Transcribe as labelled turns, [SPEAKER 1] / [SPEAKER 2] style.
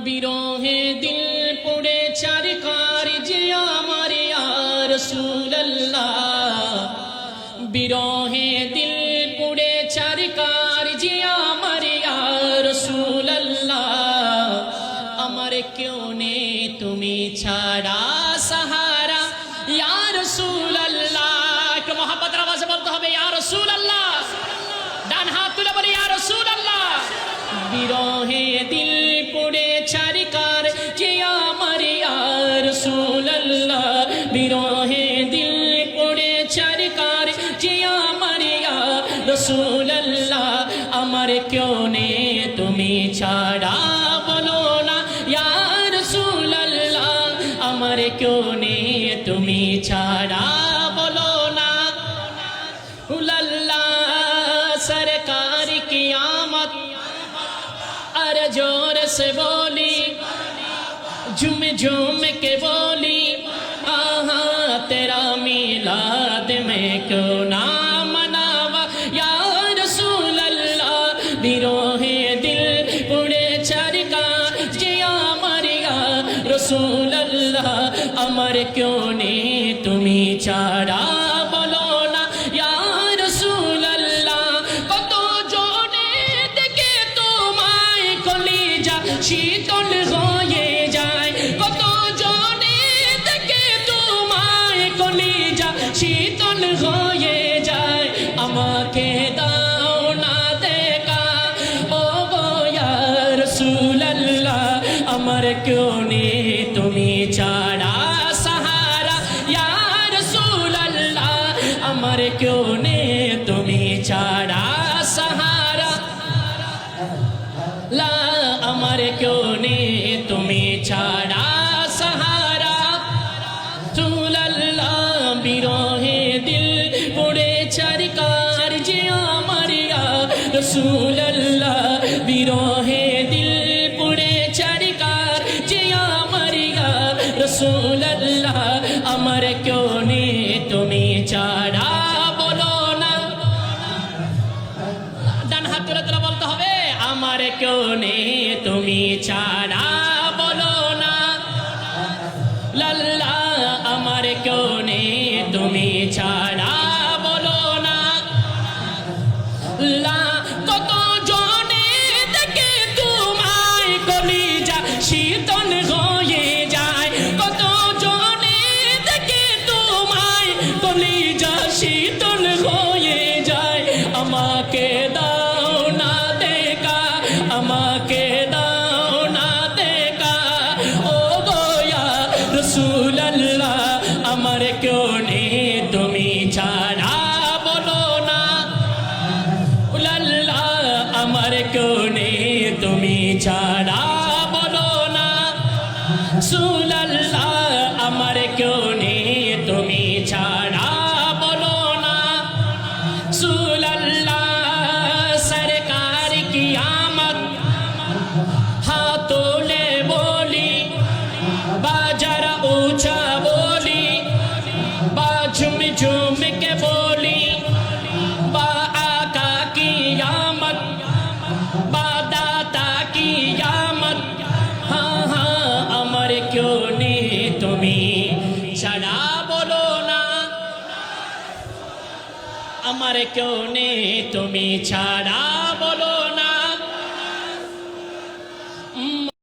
[SPEAKER 1] বিরহে দিল পড়ে চারকার যে আমার ইয়া রাসূলুল্লাহ বিরহে দিল পড়ে চারকার যে আমার ইয়া রাসূলুল্লাহ আমার কেউ নেই তুমি ছাড়া সাহারা ইয়া রাসূলুল্লাহ একটু মহব্বতের আওয়াজে বলতে হবে ইয়া রাসূলুল্লাহ ডান হাত তুলে বলি ইয়া রাসূলুল্লাহ বিরহে দিল পড়ে চারকার যে আমার ইয়া রাসূলুল্লাহ বিরহে দিল পড়ে চারকার যে আমার ইয়া রাসূলুল্লাহ আমার কেউ নেই তুমি ছাড়া বলো না ইয়া রাসূলুল্লাহ আমার কেউ নেই তুমি ছাড়া বলো না উল্লাহ सरकार की आमद अरे जोर से बोली झूम झूम के बोली आहा तेरा मिलाद में क्यों ना मनावा या रसूल अल्लाह बिरोहे दिल उड़े चरका जिया मरिया रसूल अल्लाह अमर क्यों ने तुम्हें छाड़ा बोलो ना या रसूल अल्लाह कत जोने देखे तुम्हारे कलिजा शीतल হয়ে যায় কত জনে দেখে তোমার কলিজা শীতল হয়ে যায় আমাকে দাও না দেখা ও গো ইয়া রাসূলুল্লাহ আমার কেউ নেই তুমি ছাড়া সাহারা ইয়া রাসূলুল্লাহ আমার কেউ নেই তুমি ছাড়া সাহারা লা আমার কেউ নেই তুমি ছাড়া সাহারা রাসূলুল্লাহ বিরহে দিল পড়ে চারকার যে আমার ইয়া রাসূলুল্লাহ বিরহে দিল পড়ে চারকার যে আমার ইয়া রাসূলুল্লাহ আমার কেউ নেই তুমি ছাড়া বলো না ডান হাত তুলে তুলে বলতে হবে আমার কেউ নেই তুমি ছাড়া বলো না লাল্লা আমার কেউ নেই তুমি ছাড়া বলো না লা কত জনে দেখে তোমায় কলিজা শীতল হয়ে যায় কত জনে দেখে তোমায় কলিজা শীতল হয়ে যায় আমাকে দাও না দেখা আমাকে দাও না দেখা ও গো ইয়া রাসূলুল্লাহ আমার কেউ নেই তুমি ছাড়া বলো না উল্লাহ আমার কেউ নেই তুমি ছাড়া বলো না রাসূলুল্লাহ আমার কেউ নেই তুমি ছাড়া বলো না রাসূলুল্লাহ सरकार की आमद हाथों ले बोली बाजार ऊंचा बोली बा झुम झुम के बोली बा आका की आमद बा दाता की आमद हाँ हाँ अमर क्यों नहीं तुम्हें छड़ा बोलो ना আমার কেউ নেই তুমি ছাড়া